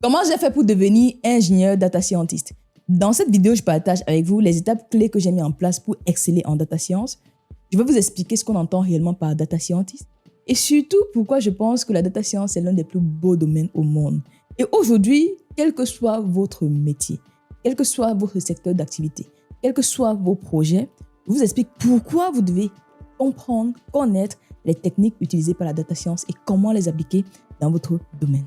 Comment j'ai fait pour devenir ingénieur data scientist? Dans cette vidéo, je partage avec vous les étapes clés que j'ai mis en place pour exceller en data science. Je vais vous expliquer ce qu'on entend réellement par data scientist et surtout pourquoi je pense que la data science est l'un des plus beaux domaines au monde. Et aujourd'hui, quel que soit votre métier, quel que soit votre secteur d'activité, quels que soient vos projets, je vous explique pourquoi vous devez comprendre, connaître les techniques utilisées par la data science et comment les appliquer dans votre domaine.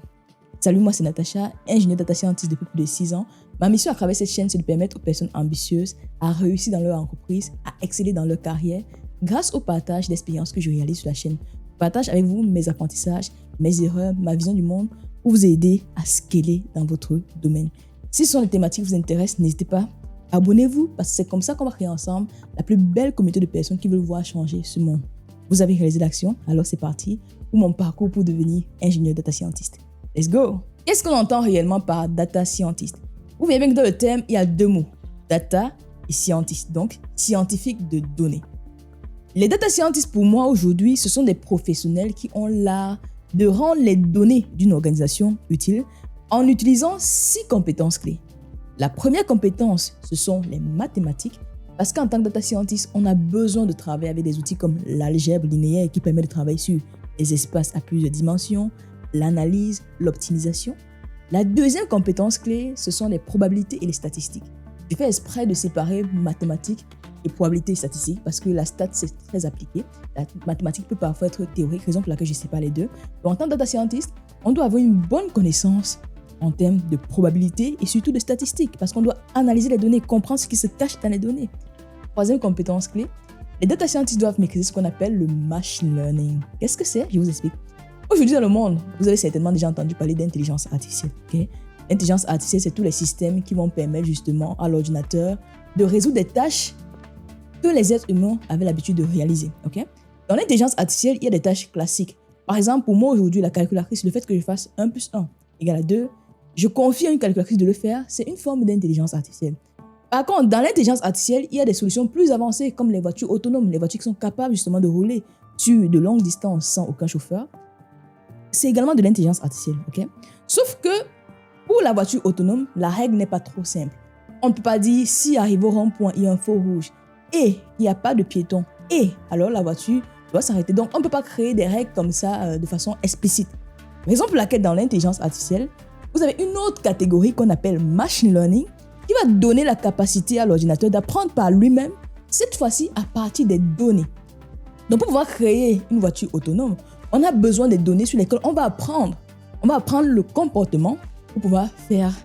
Salut, moi c'est Natacha, ingénieure data scientist depuis plus de 6 ans. Ma mission à travers cette chaîne, c'est de permettre aux personnes ambitieuses à réussir dans leur entreprise, à exceller dans leur carrière, grâce au partage d'expériences que je réalise sur la chaîne. Je partage avec vous mes apprentissages, mes erreurs, ma vision du monde pour vous aider à scaler dans votre domaine. Si ce sont les thématiques qui vous intéressent, n'hésitez pas, abonnez-vous parce que c'est comme ça qu'on va créer ensemble la plus belle communauté de personnes qui veulent voir changer ce monde. Vous avez réalisé l'action, alors c'est parti pour mon parcours pour devenir ingénieur data scientist. Let's go! Qu'est-ce qu'on entend réellement par data scientist? Vous voyez bien que dans le terme, il y a deux mots, data et scientist, donc scientifique de données. Les data scientists, pour moi, aujourd'hui, ce sont des professionnels qui ont l'art de rendre les données d'une organisation utiles en utilisant 6 compétences clés. La première compétence, ce sont les mathématiques, parce qu'en tant que data scientist, on a besoin de travailler avec des outils comme l'algèbre linéaire qui permet de travailler sur les espaces à plusieurs dimensions, l'analyse, l'optimisation. La deuxième compétence clé, ce sont les probabilités et les statistiques. Je fais exprès de séparer mathématiques et probabilités et statistiques parce que la stat, c'est très appliqué. La mathématique peut parfois être théorique, raison pour laquelle je sépare les deux. Donc, en tant que data scientist, on doit avoir une bonne connaissance en termes de probabilité et surtout de statistiques parce qu'on doit analyser les données, comprendre ce qui se cache dans les données. Troisième compétence clé, les data scientists doivent maîtriser ce qu'on appelle le machine learning. Qu'est-ce que c'est? Je vous explique. Aujourd'hui dans le monde, vous avez certainement déjà entendu parler d'intelligence artificielle. Okay? L'intelligence artificielle, c'est tous les systèmes qui vont permettre justement à l'ordinateur de résoudre des tâches que les êtres humains avaient l'habitude de réaliser. Okay? Dans l'intelligence artificielle, il y a des tâches classiques. Par exemple, pour moi aujourd'hui, la calculatrice, le fait que je fasse 1 plus 1 égale à 2, je confie à une calculatrice de le faire, c'est une forme d'intelligence artificielle. Par contre, dans l'intelligence artificielle, il y a des solutions plus avancées comme les voitures autonomes, les voitures qui sont capables justement de rouler sur de longues distances sans aucun chauffeur. C'est également de l'intelligence artificielle, ok? Sauf que pour la voiture autonome, la règle n'est pas trop simple. On ne peut pas dire si arrive au rond-point, il y a un feu rouge et il n'y a pas de piéton et alors la voiture doit s'arrêter. Donc on ne peut pas créer des règles comme ça de façon explicite. Raison pour laquelle dans l'intelligence artificielle, vous avez une autre catégorie qu'on appelle machine learning qui va donner la capacité à l'ordinateur d'apprendre par lui-même, cette fois-ci à partir des données. Donc pour pouvoir créer une voiture autonome, on a besoin des données sur lesquelles on va apprendre. On va apprendre le comportement pour pouvoir faire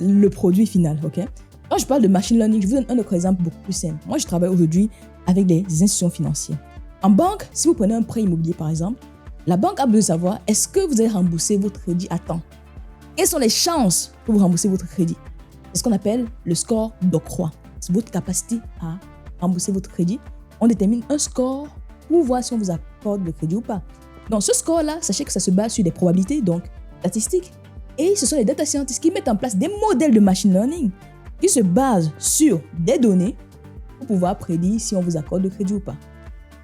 le produit final. Okay? Quand je parle de machine learning, je vous donne un autre exemple beaucoup plus simple. Moi, je travaille aujourd'hui avec des institutions financières. En banque, si vous prenez un prêt immobilier par exemple, la banque a besoin de savoir est-ce que vous allez rembourser votre crédit à temps. Quelles sont les chances pour vous rembourser votre crédit? C'est ce qu'on appelle le score d'octroi. C'est votre capacité à rembourser votre crédit. On détermine un score pour voir si on vous accorde le crédit ou pas. Donc, ce score-là, sachez que ça se base sur des probabilités, donc statistiques. Et ce sont les data scientists qui mettent en place des modèles de machine learning qui se basent sur des données pour pouvoir prédire si on vous accorde le crédit ou pas.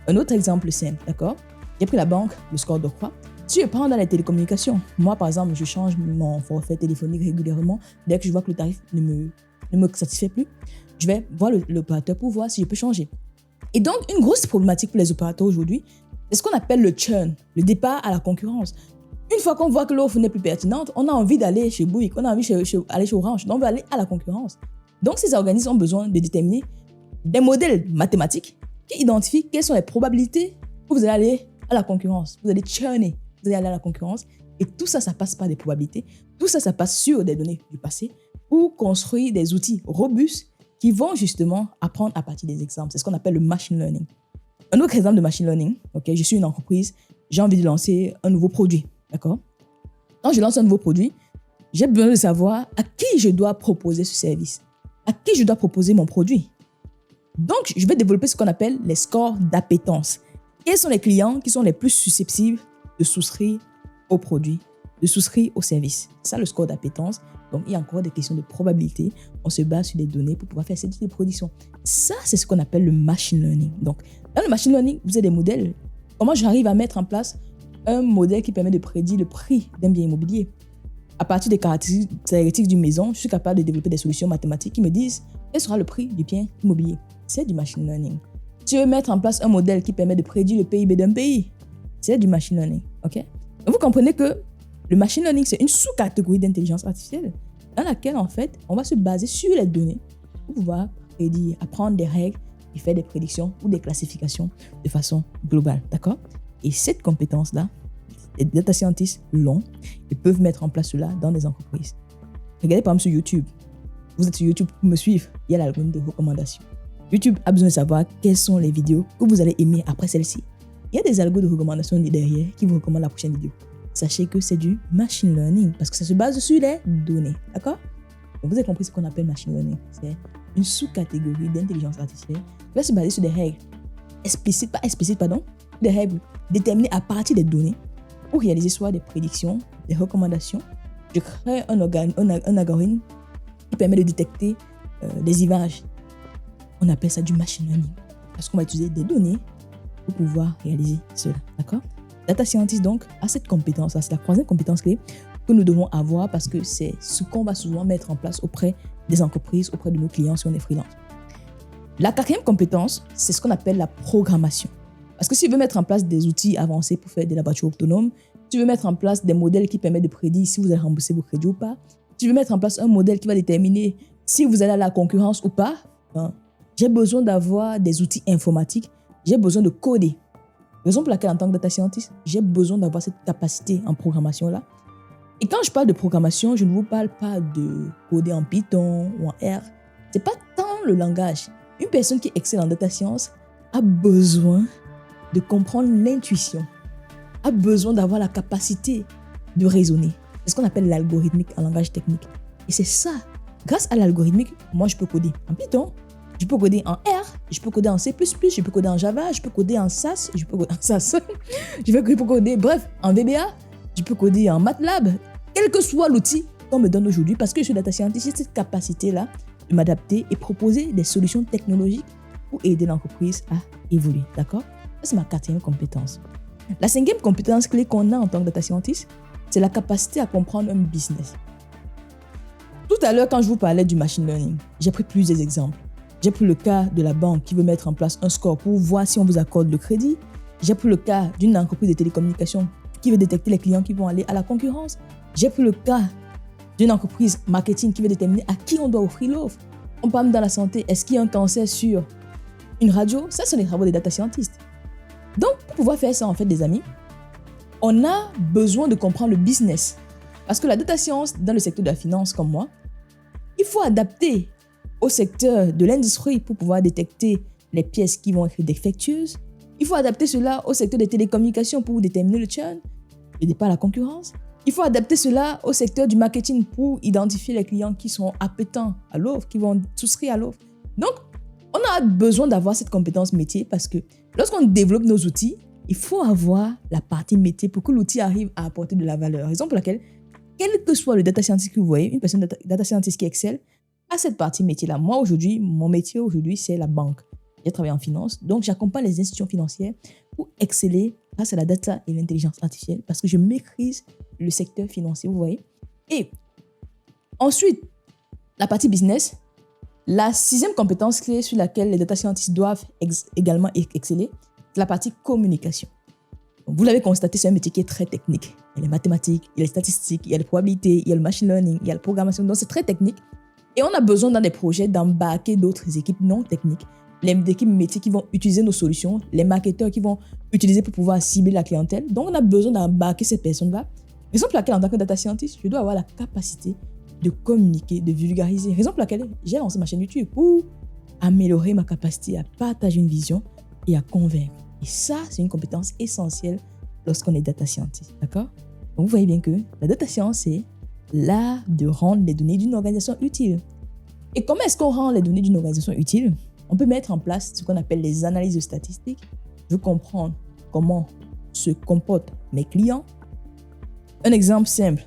Un autre exemple simple, d'accord? J'ai pris la banque, le score d'octroi. Si je prends dans les télécommunications, moi, par exemple, je change mon forfait téléphonique régulièrement. Dès que je vois que le tarif ne me satisfait plus, je vais voir l'opérateur pour voir si je peux changer. Et donc, une grosse problématique pour les opérateurs aujourd'hui, c'est ce qu'on appelle le churn, le départ à la concurrence. Une fois qu'on voit que l'offre n'est plus pertinente, on a envie d'aller chez Bouygues, on a envie d'aller chez Orange, donc on veut aller à la concurrence. Donc, ces organismes ont besoin de déterminer des modèles mathématiques qui identifient quelles sont les probabilités où vous allez aller à la concurrence. Vous allez churner, vous allez aller à la concurrence. Et tout ça, ça passe par des probabilités. Tout ça, ça passe sur des données du passé pour construire des outils robustes qui vont justement apprendre à partir des exemples. C'est ce qu'on appelle le machine learning. Un autre exemple de machine learning, okay, je suis une entreprise, j'ai envie de lancer un nouveau produit, d'accord? Quand je lance un nouveau produit, j'ai besoin de savoir à qui je dois proposer ce service, à qui je dois proposer mon produit. Donc, je vais développer ce qu'on appelle les scores d'appétence. Quels sont les clients qui sont les plus susceptibles de souscrire au produit, de souscrire au service? C'est ça le score d'appétence. Donc, il y a encore des questions de probabilité. On se base sur des données pour pouvoir faire cette prédiction. Ça, c'est ce qu'on appelle le machine learning. Donc, dans le machine learning, vous avez des modèles. Comment j'arrive à mettre en place un modèle qui permet de prédire le prix d'un bien immobilier? à partir des caractéristiques d'une maison, je suis capable de développer des solutions mathématiques qui me disent quel sera le prix du bien immobilier. C'est du machine learning. Tu veux mettre en place un modèle qui permet de prédire le PIB d'un pays. C'est du machine learning. Ok? Donc vous comprenez que le machine learning, c'est une sous-catégorie d'intelligence artificielle dans laquelle, en fait, on va se baser sur les données pour pouvoir prédire, apprendre des règles et faire des prédictions ou des classifications de façon globale. D'accord? Et cette compétence-là, les data scientists l'ont et peuvent mettre en place cela dans des entreprises. Regardez par exemple sur YouTube. Vous êtes sur YouTube pour me suivre. Il y a l'algorithme de recommandation. YouTube a besoin de savoir quelles sont les vidéos que vous allez aimer après celle-ci. Il y a des algos de recommandation derrière qui vous recommandent la prochaine vidéo. Sachez que c'est du machine learning parce que ça se base sur les données. D'accord? Donc vous avez compris ce qu'on appelle machine learning. C'est une sous-catégorie d'intelligence artificielle qui va se baser sur des règles des règles déterminées à partir des données pour réaliser soit des prédictions, des recommandations. Je crée un algorithme qui permet de détecter des images. On appelle ça du machine learning parce qu'on va utiliser des données pour pouvoir réaliser cela. D'accord? Data scientist donc a cette compétence-là. C'est la troisième compétence clé que nous devons avoir parce que c'est ce qu'on va souvent mettre en place auprès des entreprises, auprès de nos clients si on est freelance. La quatrième compétence, c'est ce qu'on appelle la programmation. Parce que si tu veux mettre en place des outils avancés pour faire des laboratoires autonomes, tu veux mettre en place des modèles qui permettent de prédire si vous allez rembourser vos crédits ou pas, tu veux mettre en place un modèle qui va déterminer si vous allez à la concurrence ou pas, j'ai besoin d'avoir des outils informatiques, j'ai besoin de coder. Raison pour laquelle, en tant que data scientist, j'ai besoin d'avoir cette capacité en programmation-là. Et quand je parle de programmation, je ne vous parle pas de coder en Python ou en R. Ce n'est pas tant le langage. Une personne qui excelle en data science a besoin de comprendre l'intuition, a besoin d'avoir la capacité de raisonner. C'est ce qu'on appelle l'algorithmique en langage technique. Et c'est ça. Grâce à l'algorithmique, moi, je peux coder en Python, je peux coder en R, je peux coder en C++, je peux coder en Java, je peux coder en SAS, je peux coder, bref, en VBA, je peux coder en MATLAB, quel que soit l'outil qu'on me donne aujourd'hui, parce que je suis data scientist, j'ai cette capacité-là de m'adapter et proposer des solutions technologiques pour aider l'entreprise à évoluer. D'accord? Ça, c'est ma quatrième compétence. La cinquième compétence clé qu'on a en tant que data scientist, c'est la capacité à comprendre un business. Tout à l'heure, quand je vous parlais du machine learning, j'ai pris plusieurs exemples. J'ai pris le cas de la banque qui veut mettre en place un score pour voir si on vous accorde le crédit. J'ai pris le cas d'une entreprise de télécommunications qui veut détecter les clients qui vont aller à la concurrence. J'ai pris le cas d'une entreprise marketing qui veut déterminer à qui on doit offrir l'offre. On parle dans la santé, est-ce qu'il y a un cancer sur une radio? Ça, ce sont les travaux des data scientists. Donc, pour pouvoir faire ça, en fait, des amis, on a besoin de comprendre le business. Parce que la data science, dans le secteur de la finance comme moi, il faut adapter au secteur de l'industrie pour pouvoir détecter les pièces qui vont être défectueuses. Il faut adapter cela au secteur des télécommunications pour déterminer le churn et ne pas la concurrence. Il faut adapter cela au secteur du marketing pour identifier les clients qui sont appétents à l'offre, qui vont souscrire à l'offre. Donc, on a besoin d'avoir cette compétence métier parce que lorsqu'on développe nos outils, il faut avoir la partie métier pour que l'outil arrive à apporter de la valeur. Raison pour laquelle, quel que soit le data scientist que vous voyez, une personne data scientist qui excelle, à cette partie métier-là. Moi, aujourd'hui, mon métier aujourd'hui, c'est la banque. J'ai travaillé en finance, donc j'accompagne les institutions financières pour exceller grâce à la data et l'intelligence artificielle parce que je maîtrise le secteur financier, vous voyez. Et ensuite, la partie business, la sixième compétence clé sur laquelle les data scientists doivent également exceller, c'est la partie communication. Donc, vous l'avez constaté, c'est un métier qui est très technique. Il y a les mathématiques, il y a les statistiques, il y a les probabilités, il y a le machine learning, il y a la programmation. Donc, c'est très technique. Et on a besoin dans des projets d'embarquer d'autres équipes non techniques, les équipes métiers qui vont utiliser nos solutions, les marketeurs qui vont utiliser pour pouvoir cibler la clientèle. Donc, on a besoin d'embarquer ces personnes-là. Raison pour laquelle, en tant que data scientist, je dois avoir la capacité de communiquer, de vulgariser. Raison pour laquelle j'ai lancé ma chaîne YouTube pour améliorer ma capacité à partager une vision et à convaincre. Et ça, c'est une compétence essentielle lorsqu'on est data scientist. D'accord? Donc, vous voyez bien que la data science, c'est l'art de rendre les données d'une organisation utile. Et comment est-ce qu'on rend les données d'une organisation utile? On peut mettre en place ce qu'on appelle les analyses statistiques. Je veux comprendre comment se comportent mes clients. Un exemple simple.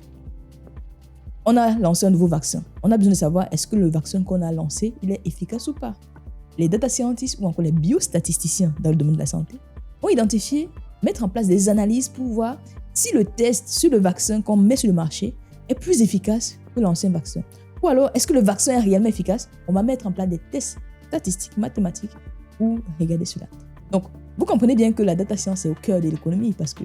On a lancé un nouveau vaccin. On a besoin de savoir est-ce que le vaccin qu'on a lancé, il est efficace ou pas. Les data scientists ou encore les biostatisticiens dans le domaine de la santé vont identifier, mettre en place des analyses pour voir si le test sur le vaccin qu'on met sur le marché est plus efficace que l'ancien vaccin? Ou alors, est-ce que le vaccin est réellement efficace? On va mettre en place des tests statistiques, mathématiques pour regarder cela. Donc, vous comprenez bien que la data science est au cœur de l'économie parce que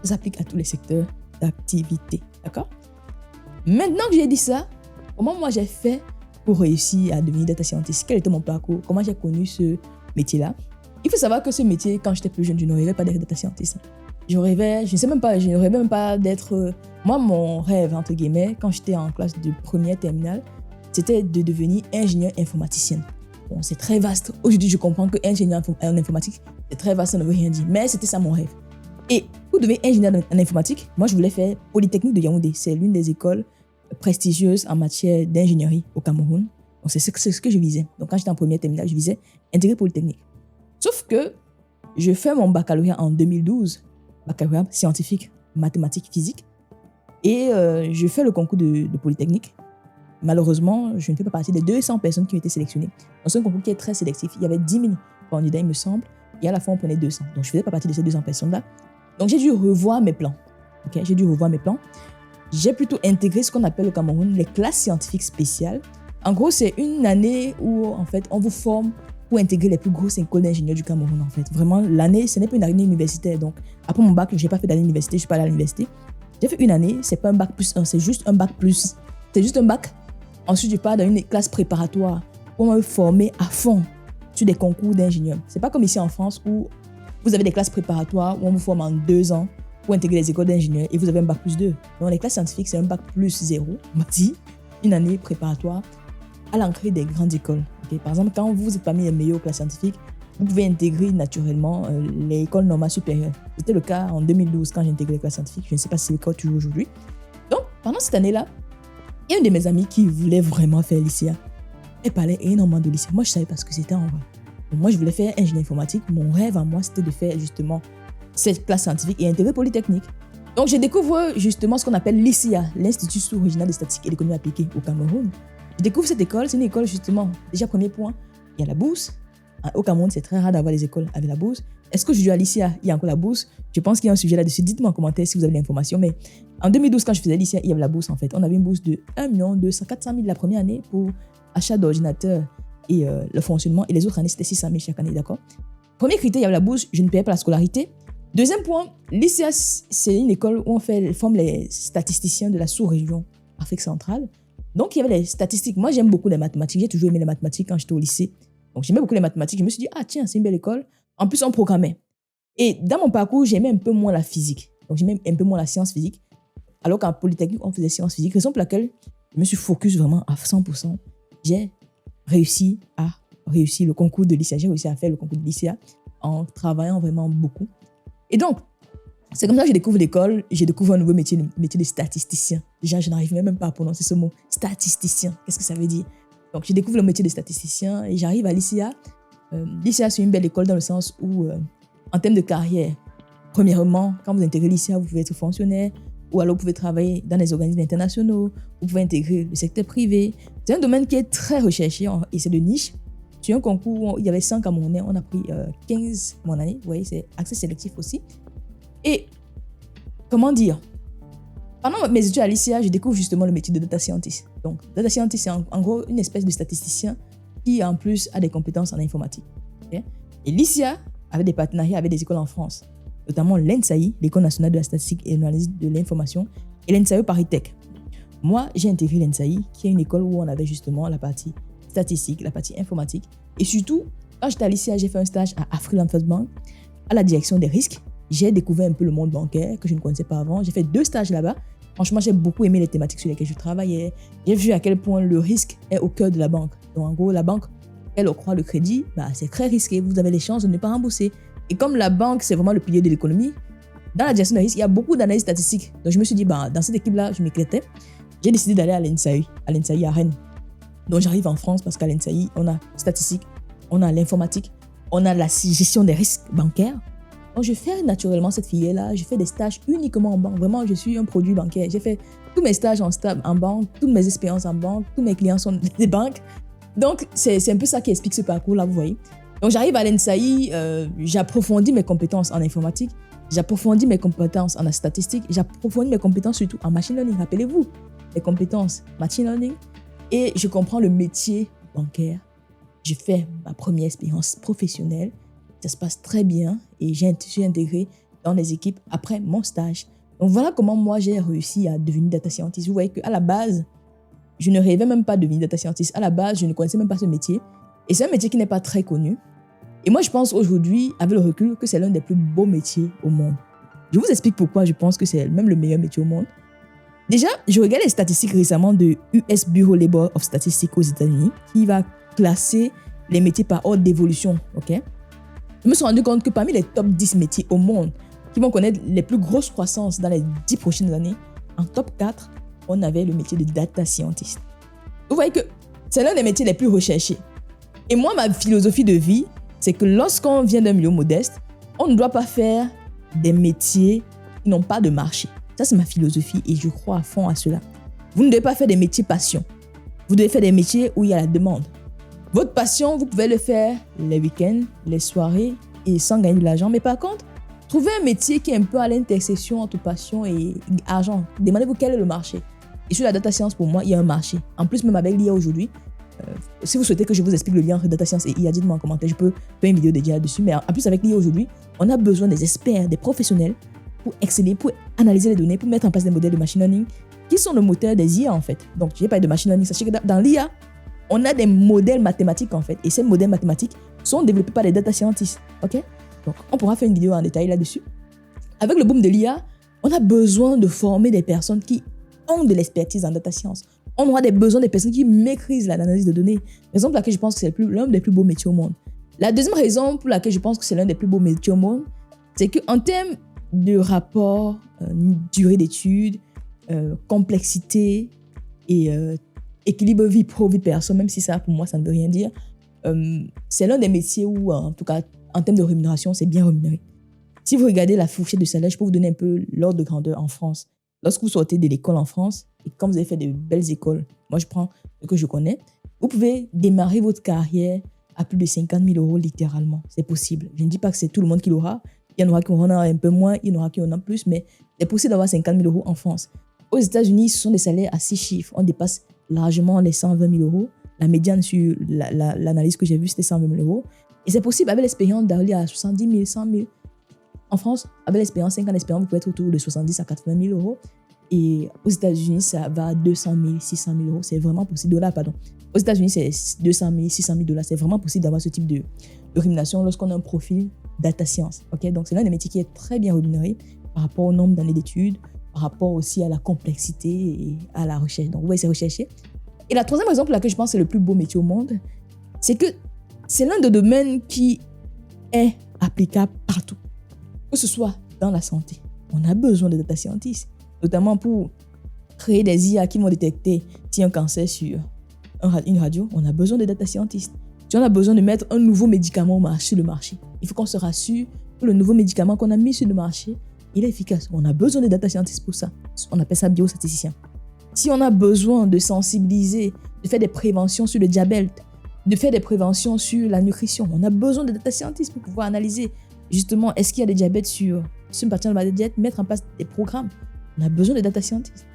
ça s'applique à tous les secteurs d'activité. D'accord? Maintenant que j'ai dit ça, comment moi j'ai fait pour réussir à devenir data scientist? Quel était mon parcours? Comment j'ai connu ce métier-là? Il faut savoir que ce métier, quand j'étais plus jeune, je ne rêvais pas d'être data scientist. Je ne rêvais même pas d'être... Moi, mon rêve, entre guillemets, quand j'étais en classe de première terminale, c'était de devenir ingénieur informaticien. Bon, c'est très vaste. Aujourd'hui, je comprends que ingénieur en informatique, c'est très vaste, ça ne veut rien dire. Mais c'était ça mon rêve. Et pour devenir ingénieur en informatique, moi, je voulais faire Polytechnique de Yaoundé. C'est l'une des écoles prestigieuses en matière d'ingénierie au Cameroun. Donc, c'est ce que je visais. Donc, quand j'étais en première terminale, je visais intégrer Polytechnique. Sauf que je fais mon baccalauréat en 2012, baccalauréat scientifique, mathématiques, physique. Et je fais le concours de Polytechnique. Malheureusement, je ne fais pas partie des 200 personnes qui ont été sélectionnées. Donc, c'est un concours qui est très sélectif. Il y avait 10 000 candidats, il me semble. Et à la fin, on prenait 200. Donc, je ne faisais pas partie de ces 200 personnes-là. Donc, j'ai dû revoir mes plans. Okay? J'ai dû revoir mes plans. J'ai plutôt intégré ce qu'on appelle au Cameroun les classes scientifiques spéciales. En gros, c'est une année où, en fait, on vous forme pour intégrer les plus grosses écoles d'ingénieurs du Cameroun, en fait. Vraiment, l'année, ce n'est pas une année universitaire. Donc, après mon bac, je n'ai pas fait d'année université, je ne suis pas allé à l'université. J'ai fait une année, ce n'est pas un bac plus 1, c'est juste un bac plus. C'est juste un bac. Ensuite, je pars dans une classe préparatoire pour me former à fond sur des concours d'ingénieurs. Ce n'est pas comme ici en France où vous avez des classes préparatoires où on vous forme en 2 ans pour intégrer les écoles d'ingénieurs et vous avez un bac plus 2. Donc, les classes scientifiques, c'est un bac plus 0, on m'a dit, une année préparatoire à l'entrée des grandes écoles. Okay? Par exemple, quand vous êtes parmi les meilleurs classes scientifiques, vous pouvez intégrer naturellement les écoles normales supérieures. C'était le cas en 2012 quand j'ai intégré les classes scientifiques. Je ne sais pas si c'est le cas toujours aujourd'hui. Donc, pendant cette année-là, il y a une de mes amies qui voulait vraiment faire l'ICA. Elle parlait énormément de l'ICA. Moi, je ne savais pas ce que c'était en vrai. Donc, moi, je voulais faire ingénieur informatique. Mon rêve à moi, c'était de faire justement cette classe scientifique et intégrer Polytechnique. Donc, je découvre justement ce qu'on appelle l'ICA, l'Institut sous-régional de statistique et d'économie appliquée au Cameroun. Je découvre cette école. C'est une école justement, déjà premier point, il y a la bourse. Au Cameroun, c'est très rare d'avoir des écoles avec la bourse. Est-ce que je dis à l'ICA, il y a encore la bourse? Je pense qu'il y a un sujet là-dessus. Dites-moi en commentaire si vous avez l'information. Mais en 2012, quand je faisais l'ICA, il y avait la bourse en fait. On avait une bourse de 1 400 000 la première année pour achat d'ordinateurs et le fonctionnement. Et les autres années, c'était 600 000 chaque année, d'accord? Premier critère, il y avait la bourse. Je ne payais pas la scolarité. Deuxième point, l'ICA, c'est une école où on forme les statisticiens de la sous-région Afrique centrale. Donc, il y avait les statistiques. Moi, j'aime beaucoup les mathématiques. J'ai toujours aimé les mathématiques quand j'étais au lycée. Donc, j'aimais beaucoup les mathématiques. Je me suis dit, ah tiens, c'est une belle école. En plus, on programmait. Et dans mon parcours, j'aimais un peu moins la physique. Donc, j'aimais un peu moins la science physique. Alors qu'en Polytechnique, on faisait sciences physiques. Raison pour laquelle je me suis focus vraiment à 100%. J'ai réussi à réussir le concours de l'ICA. J'ai réussi à faire le concours de l'ICA en travaillant vraiment beaucoup. Et donc, c'est comme ça que je découvre l'école. Je découvre un nouveau métier, le métier de statisticien. Déjà, je n'arrive même pas à prononcer ce mot. Statisticien, qu'est-ce que ça veut dire? Donc, je découvre le métier de statisticien et j'arrive à l'ICA. L'ICA, c'est une belle école dans le sens où, en termes de carrière, premièrement, quand vous intégrez l'ICA, vous pouvez être fonctionnaire ou alors vous pouvez travailler dans des organismes internationaux, vous pouvez intégrer le secteur privé. C'est un domaine qui est très recherché et c'est de niche. Sur un concours où il y avait 100 Camerounais, on a pris 15 mon année. Vous voyez, c'est accès sélectif aussi. Et comment dire? Pendant mes études à l'ICA, je découvre justement le métier de data scientist. Donc, data scientist, c'est en gros une espèce de statisticien qui, en plus, a des compétences en informatique. Okay? Et l'ICA avait des partenariats avec des écoles en France, notamment l'ENSAI, l'École nationale de la statistique et de l'analyse de l'information, et l'ENSAI Paris Tech. Moi, j'ai intégré l'ENSAI, qui est une école où on avait justement la partie statistique, la partie informatique. Et surtout, quand j'étais à l'ICA, j'ai fait un stage à Afriland First Bank, à la direction des risques. J'ai découvert un peu le monde bancaire que je ne connaissais pas avant. J'ai fait 2 stages là-bas. Franchement, j'ai beaucoup aimé les thématiques sur lesquelles je travaillais. J'ai vu à quel point le risque est au cœur de la banque. Donc, en gros, la banque, elle octroie le crédit. C'est très risqué. Vous avez les chances de ne pas rembourser. Et comme la banque, c'est vraiment le pilier de l'économie, dans la gestion des risques, il y a beaucoup d'analyses statistiques. Donc, je me suis dit, dans cette équipe-là, je m'éclatais. J'ai décidé d'aller à l'ENSAI à Rennes. Donc, j'arrive en France parce qu'à l'ENSAI, on a statistique, on a l'informatique, on a la gestion des risques bancaires. Donc, je fais naturellement cette filière-là. Je fais des stages uniquement en banque. Vraiment, je suis un produit bancaire. J'ai fait tous mes stages en banque, toutes mes expériences en banque, tous mes clients sont des banques. Donc, c'est un peu ça qui explique ce parcours-là, vous voyez. Donc, j'arrive à l'ENSAI, j'approfondis mes compétences en informatique J'approfondis mes compétences en statistique. J'approfondis mes compétences surtout en machine learning. Rappelez-vous, les compétences machine learning. Et je comprends le métier bancaire. Je fais ma première expérience professionnelle. Ça se passe très bien et suis intégré dans les équipes après mon stage. Donc voilà comment moi j'ai réussi à devenir data scientist. Vous voyez qu'à la base, je ne rêvais même pas de devenir data scientist. À la base, je ne connaissais même pas ce métier. Et c'est un métier qui n'est pas très connu. Et moi, je pense aujourd'hui, avec le recul, que c'est l'un des plus beaux métiers au monde. Je vous explique pourquoi je pense que c'est même le meilleur métier au monde. Déjà, je regarde les statistiques récemment de US Bureau Labor of Statistics aux États-Unis, qui va classer les métiers par ordre d'évolution. Okay? Je me suis rendu compte que parmi les top 10 métiers au monde qui vont connaître les plus grosses croissances dans les 10 prochaines années, en top 4, on avait le métier de data scientist. Vous voyez que c'est l'un des métiers les plus recherchés. Et moi, ma philosophie de vie, c'est que lorsqu'on vient d'un milieu modeste, on ne doit pas faire des métiers qui n'ont pas de marché. Ça, c'est ma philosophie et je crois à fond à cela. Vous ne devez pas faire des métiers passion. Vous devez faire des métiers où il y a la demande. Votre passion, vous pouvez le faire les week-ends, les soirées et sans gagner de l'argent. Mais par contre, trouvez un métier qui est un peu à l'intersection entre passion et argent. Demandez-vous quel est le marché. Et sur la data science, pour moi, il y a un marché. En plus, même avec l'IA aujourd'hui, si vous souhaitez que je vous explique le lien entre data science et IA, dites-moi en commentaire. Je peux faire une vidéo dédiée là-dessus. Mais en plus, avec l'IA aujourd'hui, on a besoin des experts, des professionnels pour exceller, pour analyser les données, pour mettre en place des modèles de machine learning qui sont le moteur des IA en fait. Donc, je n'ai pas de machine learning. Sachez que dans l'IA, on a des modèles mathématiques en fait. Et ces modèles mathématiques sont développés par des data scientists. Ok? Donc, on pourra faire une vidéo en détail là-dessus. Avec le boom de l'IA, on a besoin de former des personnes qui ont de l'expertise en data science. On aura besoin des personnes qui maîtrisent l'analyse de données. Raison pour laquelle je pense que c'est l'un des plus beaux métiers au monde. La deuxième raison pour laquelle je pense que c'est l'un des plus beaux métiers au monde, c'est qu'en termes de rapport, durée d'études, complexité et équilibre vie pro, vie perso, même si ça, pour moi, ça ne veut rien dire, c'est l'un des métiers où, en tout cas, en termes de rémunération, c'est bien rémunéré. Si vous regardez la fourchette de salaire, je peux vous donner un peu l'ordre de grandeur en France. Lorsque vous sortez de l'école en France, et quand vous avez fait de belles écoles, moi je prends ce que je connais, vous pouvez démarrer votre carrière à plus de 50 000 euros littéralement. C'est possible. Je ne dis pas que c'est tout le monde qui l'aura. Il y en aura qui en aura un peu moins, il y en aura qui en ont plus, mais c'est possible d'avoir 50 000 euros en France. Aux États-Unis, ce sont des salaires à 6 chiffres. On dépasse largement les 120 000 euros. La médiane sur l'analyse que j'ai vue, c'était 120 000 euros. Et c'est possible avec l'expérience d'aller à 70 000, 100 000. En France, avec l'expérience, 5 ans d'expérience, vous pouvez être autour de 70 à 80 000 euros. Et aux États-Unis, ça va à 200 000, 600 000 euros. C'est vraiment possible. Dollars, pardon. Aux États-Unis, c'est 200 000, 600 000 dollars. C'est vraiment possible d'avoir ce type de rémunération lorsqu'on a un profil data science. Okay? Donc, c'est l'un des métiers qui est très bien rémunéré par rapport au nombre d'années d'études, par rapport aussi à la complexité et à la recherche. Donc, vous voyez, c'est recherché. Et la troisième raison pour laquelle je pense que c'est le plus beau métier au monde, c'est que c'est l'un des domaines qui est applicable partout. Que ce soit dans la santé, on a besoin de data scientists, notamment pour créer des IA qui vont détecter si un cancer sur une radio, on a besoin de data scientists. Si on a besoin de mettre un nouveau médicament sur le marché, il faut qu'on se rassure que le nouveau médicament qu'on a mis sur le marché, il est efficace. On a besoin de data scientists pour ça. On appelle ça biostatisticien. Si on a besoin de sensibiliser, de faire des préventions sur le diabète, de faire des préventions sur la nutrition, on a besoin de data scientists pour pouvoir analyser justement est-ce qu'il y a des diabètes sur une partie de la diète, mettre en place des programmes. On a besoin de data scientists.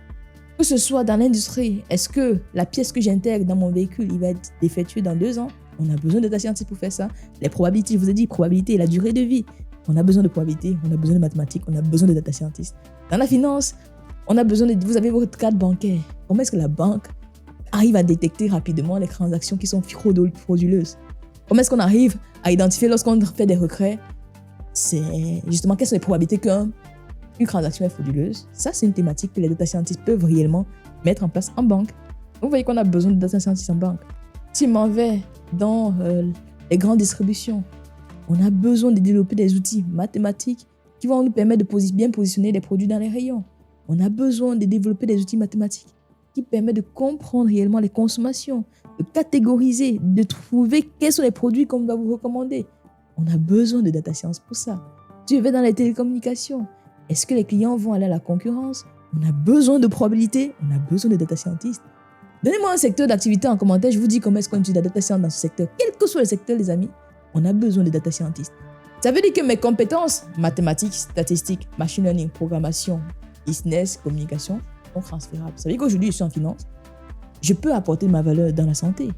Que ce soit dans l'industrie, est-ce que la pièce que j'intègre dans mon véhicule, il va être défectueux dans 2 ans? On a besoin de data scientists pour faire ça. Les probabilités, je vous ai dit, probabilité et la durée de vie. On a besoin de probabilité, on a besoin de mathématiques, on a besoin de data scientists. Dans la finance, on a besoin de... Vous avez votre carte bancaire. Comment est-ce que la banque arrive à détecter rapidement les transactions qui sont frauduleuses? Comment est-ce qu'on arrive à identifier lorsqu'on fait des retraits? C'est justement quelles sont les probabilités qu'une transaction est frauduleuse. Ça, c'est une thématique que les data scientists peuvent réellement mettre en place en banque. Vous voyez qu'on a besoin de data scientists en banque. Si je m'en vais dans les grandes distributions, on a besoin de développer des outils mathématiques qui vont nous permettre de bien positionner les produits dans les rayons. On a besoin de développer des outils mathématiques qui permettent de comprendre réellement les consommations, de catégoriser, de trouver quels sont les produits qu'on va vous recommander. On a besoin de data science pour ça. Si je vais dans les télécommunications, est-ce que les clients vont aller à la concurrence? On a besoin de probabilité, on a besoin de data scientists. Donnez-moi un secteur d'activité en commentaire, je vous dis comment est-ce qu'on utilise la data science dans ce secteur. Quel que soit le secteur, les amis, on a besoin de data scientists. Ça veut dire que mes compétences mathématiques, statistiques, machine learning, programmation, business, communication sont transférables. Ça veut dire qu'aujourd'hui, je suis en finance. Je peux apporter de ma valeur dans la santé.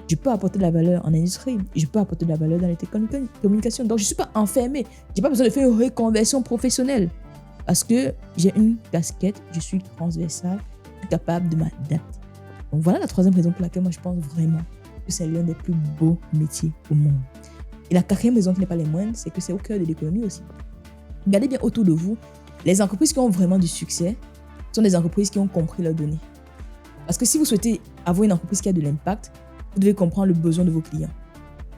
Je peux apporter de la valeur en industrie. Je peux apporter de la valeur dans les télécommunications. Donc, je ne suis pas enfermé. Je n'ai pas besoin de faire une reconversion professionnelle. Parce que j'ai une casquette, je suis transversale, je suis capable de m'adapter. Donc, voilà la troisième raison pour laquelle moi, je pense vraiment que c'est l'un des plus beaux métiers au monde. Et la quatrième raison qui n'est pas les moindres, c'est que c'est au cœur de l'économie aussi. Regardez bien autour de vous. Les entreprises qui ont vraiment du succès sont des entreprises qui ont compris leurs données. Parce que si vous souhaitez avoir une entreprise qui a de l'impact, vous devez comprendre le besoin de vos clients.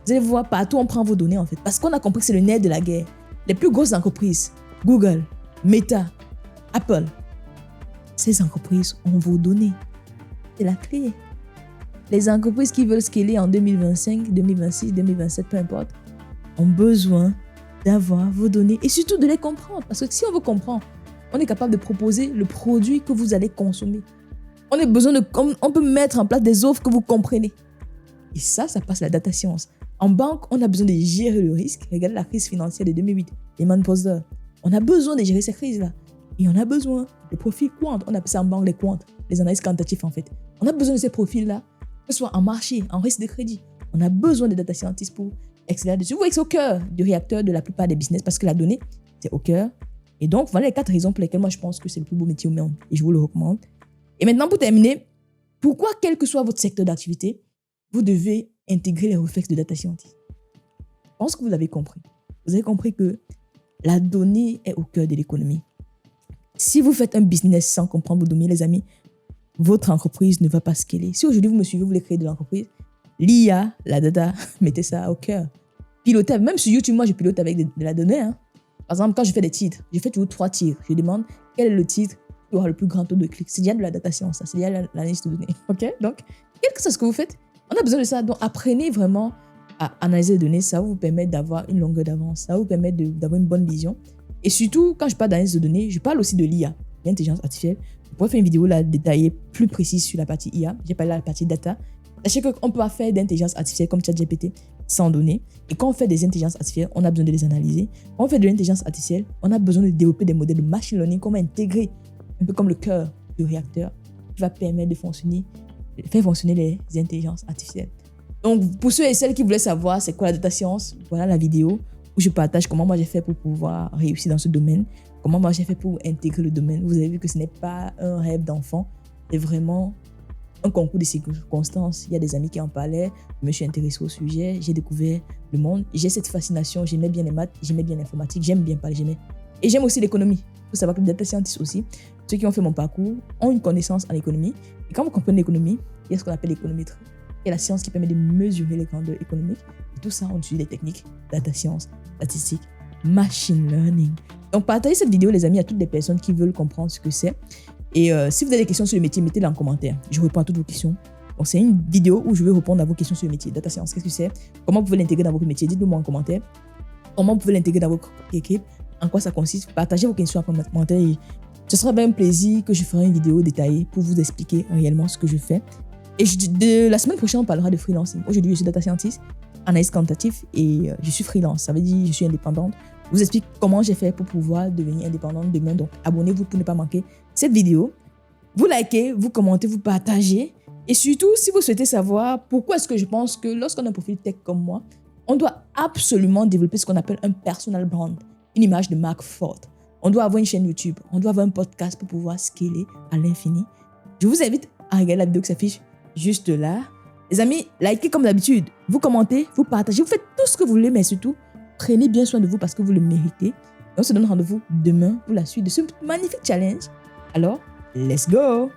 Vous allez voir, partout on prend vos données en fait. Parce qu'on a compris que c'est le nerf de la guerre. Les plus grosses entreprises, Google, Meta, Apple, ces entreprises ont vos données. C'est la clé. Les entreprises qui veulent scaler en 2025, 2026, 2027, peu importe, ont besoin d'avoir vos données et surtout de les comprendre. Parce que si on veut comprendre, on est capable de proposer le produit que vous allez consommer. On peut mettre en place des offres que vous comprenez. Et ça passe la data science. En banque, on a besoin de gérer le risque. Regardez la crise financière de 2008, Lehman Brothers. On a besoin de gérer ces crises-là. Et on a besoin de profils quant. On appelle ça en banque les quants, les analystes quantitatifs en fait. On a besoin de ces profils-là, que ce soit en marché, en risque de crédit. On a besoin de data scientists pour exceller dessus. Vous voyez que c'est au cœur du réacteur de la plupart des business parce que la donnée, c'est au cœur. Et donc, voilà les 4 raisons pour lesquelles moi je pense que c'est le plus beau métier au monde. Et je vous le recommande. Et maintenant, pour terminer, pourquoi, quel que soit votre secteur d'activité, vous devez intégrer les réflexes de data scientist? Je pense que vous l'avez compris. Vous avez compris que la donnée est au cœur de l'économie. Si vous faites un business sans comprendre vos données, les amis, votre entreprise ne va pas scaler. Si aujourd'hui vous me suivez, vous voulez créer de l'entreprise, l'IA, la data, mettez ça au cœur. Pilotez, même sur YouTube, moi je pilote avec de la donnée. Par exemple, quand je fais des titres, je fais toujours 3 titres. Je demande quel est le titre qui aura le plus grand taux de clics. C'est déjà de la data science, ça. C'est déjà l'analyse de données. Ok? Donc, quel que soit ce que vous faites, on a besoin de ça. Donc, apprenez vraiment à analyser les données. Ça va vous permettre d'avoir une longueur d'avance. Ça va vous permettre d'avoir une bonne vision. Et surtout, quand je parle d'analyse de données, je parle aussi de l'IA, l'intelligence artificielle. Je pourrais faire une vidéo là détaillée plus précise sur la partie IA. J'ai parlé de la partie data. Sachez qu'on ne peut pas faire d'intelligence artificielle comme ChatGPT sans données. Et quand on fait des intelligences artificielles, on a besoin de les analyser. Quand on fait de l'intelligence artificielle, on a besoin de développer des modèles de machine learning qu'on va intégrer, un peu comme le cœur du réacteur, qui va permettre de faire fonctionner les intelligences artificielles. Donc, pour ceux et celles qui voulaient savoir c'est quoi la data science, voilà la vidéo où je partage comment moi j'ai fait pour pouvoir réussir dans ce domaine, comment moi j'ai fait pour intégrer le domaine. Vous avez vu que ce n'est pas un rêve d'enfant, c'est vraiment un concours de circonstances. Il y a des amis qui en parlaient, je me suis intéressée au sujet, j'ai découvert le monde, j'ai cette fascination, j'aimais bien les maths, j'aimais bien l'informatique, j'aime bien parler, et j'aime aussi l'économie. Il faut savoir que les data scientists aussi, ceux qui ont fait mon parcours, ont une connaissance en économie. Et quand vous comprenez l'économie, il y a ce qu'on appelle l'économétrie. Il y a la science qui permet de mesurer les grandeurs économiques. Et tout ça, on utilise des techniques, data science, statistiques, machine learning. Donc, partagez cette vidéo, les amis, à toutes les personnes qui veulent comprendre ce que c'est. Et si vous avez des questions sur le métier, mettez-les en commentaire. Je réponds à toutes vos questions. Donc, c'est une vidéo où je vais répondre à vos questions sur le métier. Data science, qu'est-ce que c'est? Comment vous pouvez l'intégrer dans votre métier? Dites-le moi en commentaire. Comment vous pouvez l'intégrer dans votre équipe? En quoi ça consiste? Partagez vos questions en commentaire. Et ce sera bien un plaisir que je ferai une vidéo détaillée pour vous expliquer réellement ce que je fais. Et la semaine prochaine, on parlera de freelancing. Aujourd'hui, je suis data scientist, analyste quantitatif et je suis freelance. Ça veut dire que je suis indépendante. Je vous explique comment j'ai fait pour pouvoir devenir indépendante demain. Donc, abonnez-vous pour ne pas manquer cette vidéo. Vous likez, vous commentez, vous partagez. Et surtout, si vous souhaitez savoir pourquoi est-ce que je pense que lorsqu'on a un profil tech comme moi, on doit absolument développer ce qu'on appelle un personal brand, une image de marque forte. On doit avoir une chaîne YouTube, on doit avoir un podcast pour pouvoir scaler à l'infini. Je vous invite à regarder la vidéo qui s'affiche juste là. Les amis, likez comme d'habitude. Vous commentez, vous partagez, vous faites tout ce que vous voulez, mais surtout, prenez bien soin de vous parce que vous le méritez. Et on se donne rendez-vous demain pour la suite de ce magnifique challenge. Alors, let's go!